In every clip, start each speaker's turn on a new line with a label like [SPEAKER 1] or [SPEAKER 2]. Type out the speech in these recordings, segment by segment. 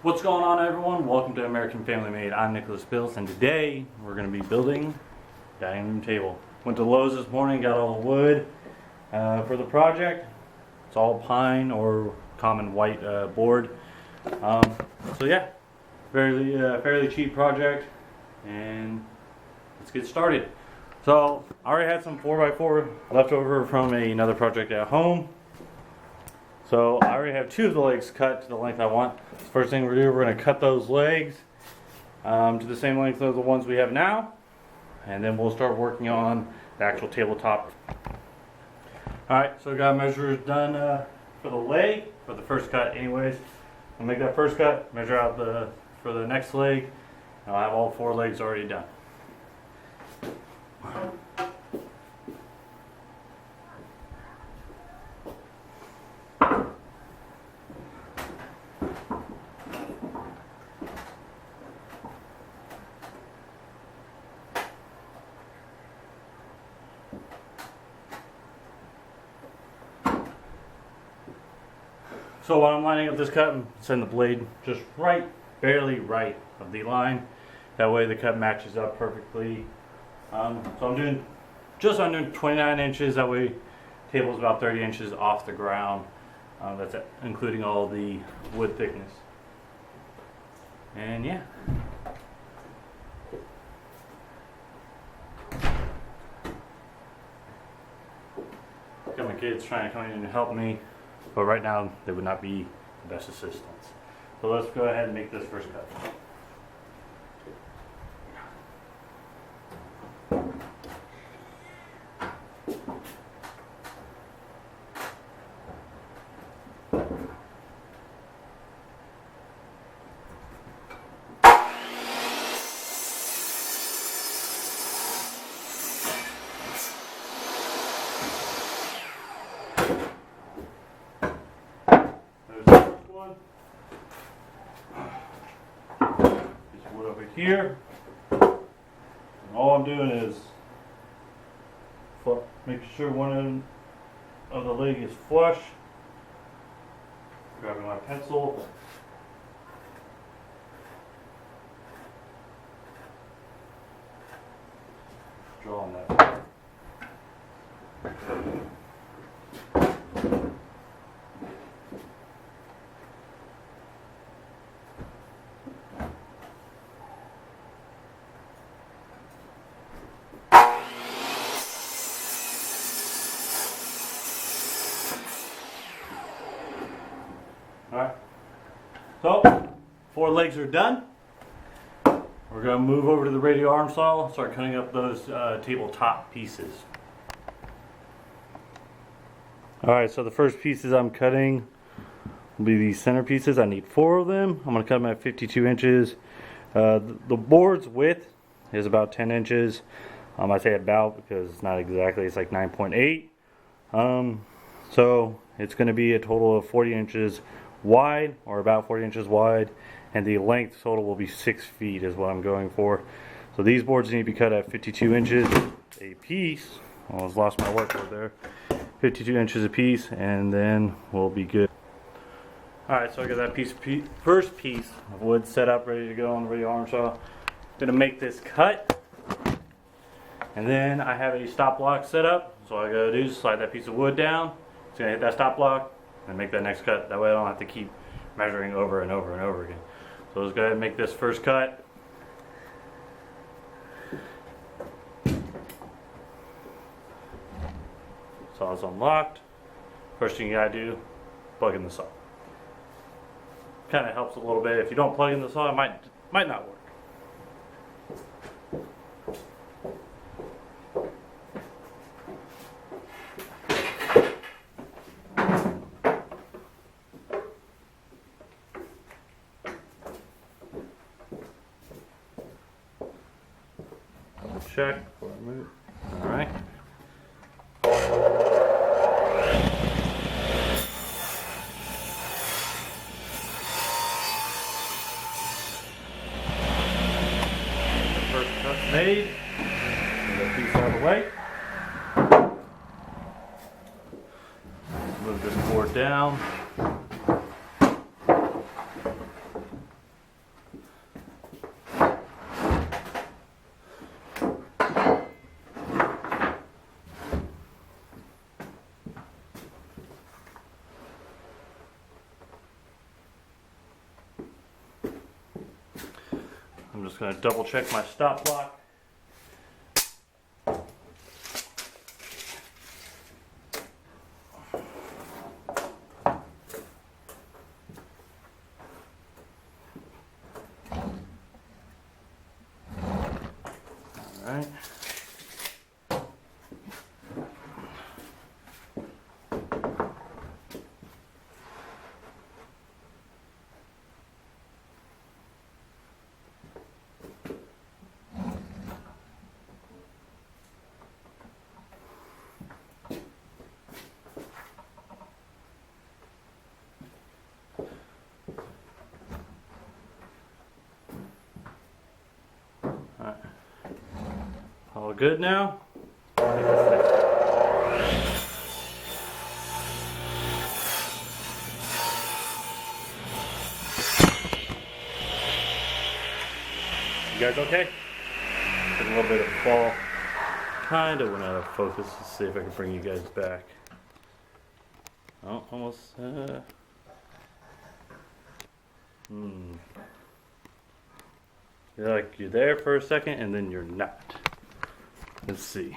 [SPEAKER 1] What's going on, everyone? Welcome to American Family Made. I'm Nicholas Bills, and today we're going to be building a dining room table. Went to Lowe's this morning, got all the wood for the project. It's all pine or common white board. So yeah, fairly cheap project, and let's get started. So I already had some 4x4 left over from another project at home. So I already have two of the legs cut to the length I want. First thing we're doing, we're going to cut those legs to the same length of the ones we have now, and then we'll start working on the actual tabletop. Alright, so I got measures done for the leg, for the first cut anyways. I'll make that first cut, measure out for the next leg, and I'll have all four legs already done. So while I'm lining up this cut, I'm setting the blade just right, barely right of the line. That way the cut matches up perfectly. So I'm doing just under 29 inches. That way the table's about 30 inches off the ground. That's including all the wood thickness. And yeah. Got my kids trying to come in and help me. But right now, they would not be the best assistants. So let's go ahead and make this first cut. Here, and all I'm doing is making sure one end of the leg is flush, grabbing my pencil, drawing that. Alright, so 4 legs are done. We're going to move over to the radial arm saw, start cutting up those tabletop pieces. Alright, so the first pieces I'm cutting will be these center pieces. I need 4 of them. I'm going to cut them at 52 inches. The board's width is about 10 inches. I say about because it's not exactly, it's like 9.8. So it's going to be a total of 40 inches wide, or about 40 inches wide, and the length total will be 6 feet is what I'm going for. So these boards need to be cut at 52 inches a piece. I almost lost my workboard there. 52 inches a piece, and then we'll be good. Alright, so I got that first piece of wood set up, ready to go on the radial arm saw. I'm going to make this cut, and then I have a stop block set up. So all I got to do is slide that piece of wood down. It's going to hit that stop block and make that next cut. That way I don't have to keep measuring over and over and over again. So let's go ahead and make this first cut. Saw is unlocked. First thing you gotta do, plug in the saw. Kind of helps a little bit. If you don't plug in the saw, it might not work. Check before I move. Alright. First cut made. Move that piece out of the way. Move this board down. I'm just going to double check my stop block. Alright. All good now? You guys okay? Took a little bit of fall. Kind of went out of focus. Let's see if I can bring you guys back. Oh, almost. You're like, you're there for a second and then you're not. Let's see.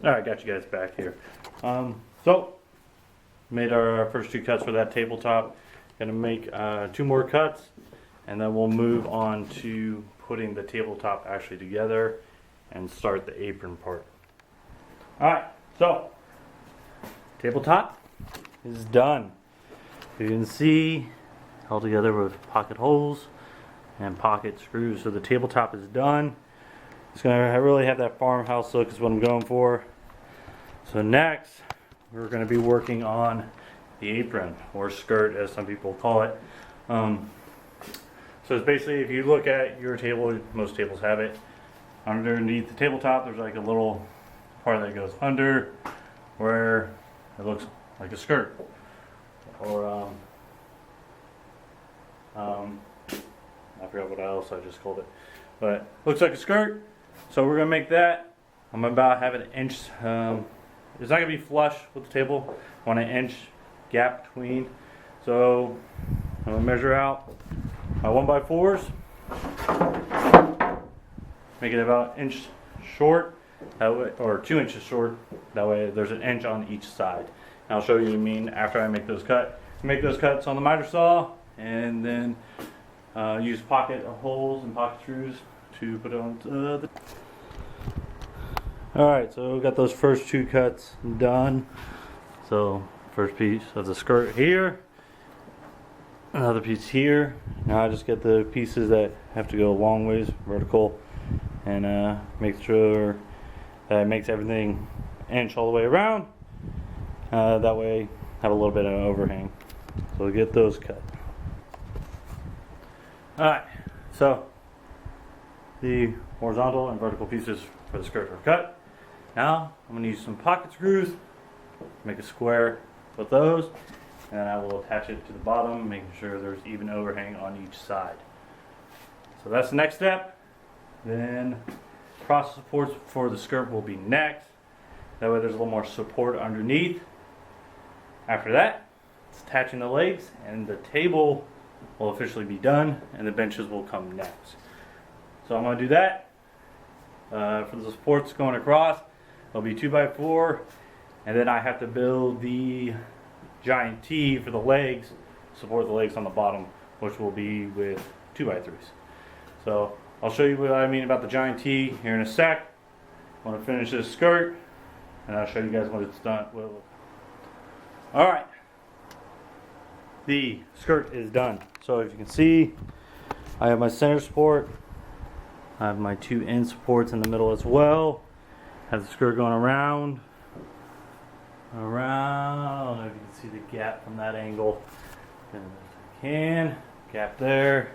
[SPEAKER 1] Alright, got you guys back here. So, made our first 2 cuts for that tabletop. Gonna make 2 more cuts, and then we'll move on to putting the tabletop actually together and start the apron part. Alright, so, tabletop is done. You can see, held together with pocket holes and pocket screws. So the tabletop is done. It's gonna really have that farmhouse look is what I'm going for. So next, we're gonna be working on the apron, or skirt as some people call it. So it's basically, if you look at your table, most tables have it, underneath the tabletop there's like a little part that goes under where it looks like a skirt. Or I forgot what else I just called it. But looks like a skirt. So we're gonna make that. I'm about to have an inch, it's not gonna be flush with the table. I want an inch gap between. So I'm gonna measure out my 1x4s. Make it about an inch short, that way, or 2 inches short. That way there's an inch on each side. And I'll show you what I mean after I make those cuts. Make those cuts on the miter saw, and then use pocket holes and pocket screws to put it on the. Alright, so we got those first 2 cuts done. So first piece of the skirt here, another piece here. Now I just get the pieces that have to go a long ways vertical, and make sure that it makes everything inch all the way around. That way have a little bit of overhang. So we'll get those cut. Alright, so the horizontal and vertical pieces for the skirt are cut. Now I'm going to use some pocket screws, make a square with those, and I will attach it to the bottom, making sure there's even overhang on each side. So that's the next step. Then cross supports for the skirt will be next. That way there's a little more support underneath. After that, it's attaching the legs, and the table will officially be done, and the benches will come next. So I'm going to do that. For the supports going across, it'll be 2x4, and then I have to build the giant T for the legs, support the legs on the bottom, which will be with 2x3s. So I'll show you what I mean about the giant T here in a sec. I want to finish this skirt, and I'll show you guys what it's done. Alright, the skirt is done. So if you can see, I have my center support, I have my 2 end supports in the middle as well. Have the skirt going around. I don't know if you can see the gap from that angle. And if I can, gap there.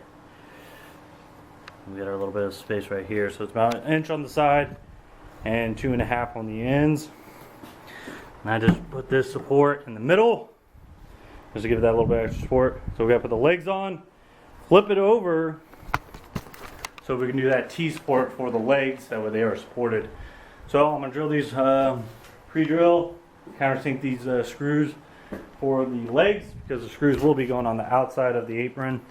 [SPEAKER 1] We got our little bit of space right here, so it's about an inch on the side and 2.5 on the ends. And I just put this support in the middle just to give it that little bit of extra support. So we got to put the legs on, flip it over so we can do that T-support for the legs, that way they are supported. So I'm going to drill these, pre-drill, countersink these screws for the legs, because the screws will be going on the outside of the apron.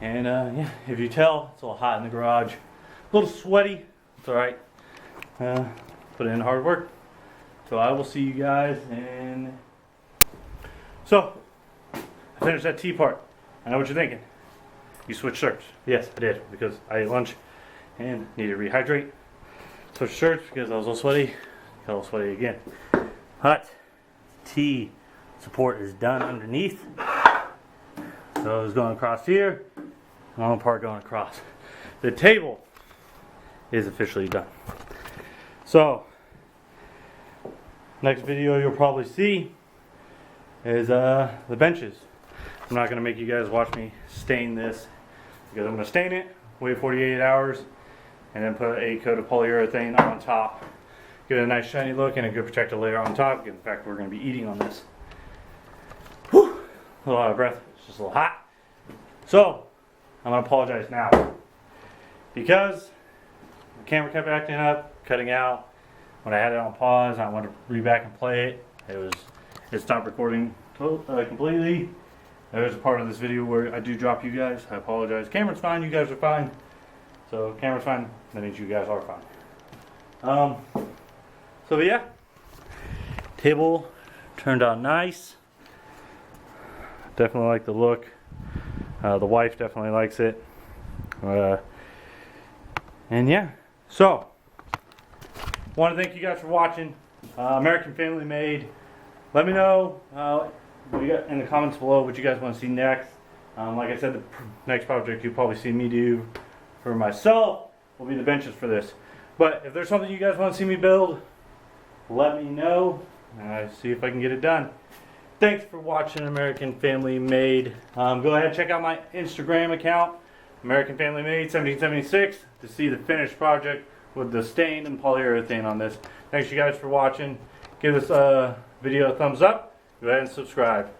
[SPEAKER 1] And yeah, if you tell, it's a little hot in the garage, a little sweaty, it's alright. Put in hard work. So I will see you guys in... So, I finished that T part. I know what you're thinking. You switched shirts. Yes, I did, because I ate lunch and needed to rehydrate. Switched shirts because I was a little sweaty. Got a little sweaty again. But T support is done underneath. So it's going across here. Long part going across. The table is officially done. So, next video you'll probably see is the benches. I'm not going to make you guys watch me stain this, because I'm going to stain it, wait 48 hours, and then put a coat of polyurethane on top. Give it a nice shiny look and a good protective layer on top, given the fact we're going to be eating on this. Whew, a little out of breath, it's just a little hot. So, I'm going to apologize now, because the camera kept acting up, cutting out. When I had it on pause, I wanted to re-back and play it. It stopped recording completely. There's a part of this video where I do drop you guys. I apologize. Camera's fine, you guys are fine. So camera's fine, that means you guys are fine. So yeah, table turned out nice. Definitely like the look. The wife definitely likes it. And yeah, so want to thank you guys for watching. American Family Made. Let me know what you got in the comments below what you guys want to see next. Like I said, the next project you'll probably see me do for myself will be the benches for this. But if there's something you guys want to see me build, let me know and I'll see if I can get it done. Thanks for watching American Family Made. Go ahead and check out my Instagram account, American Family Made 1776, to see the finished project with the stain and polyurethane on this. Thanks you guys for watching. Give this video a thumbs up. Go ahead and subscribe.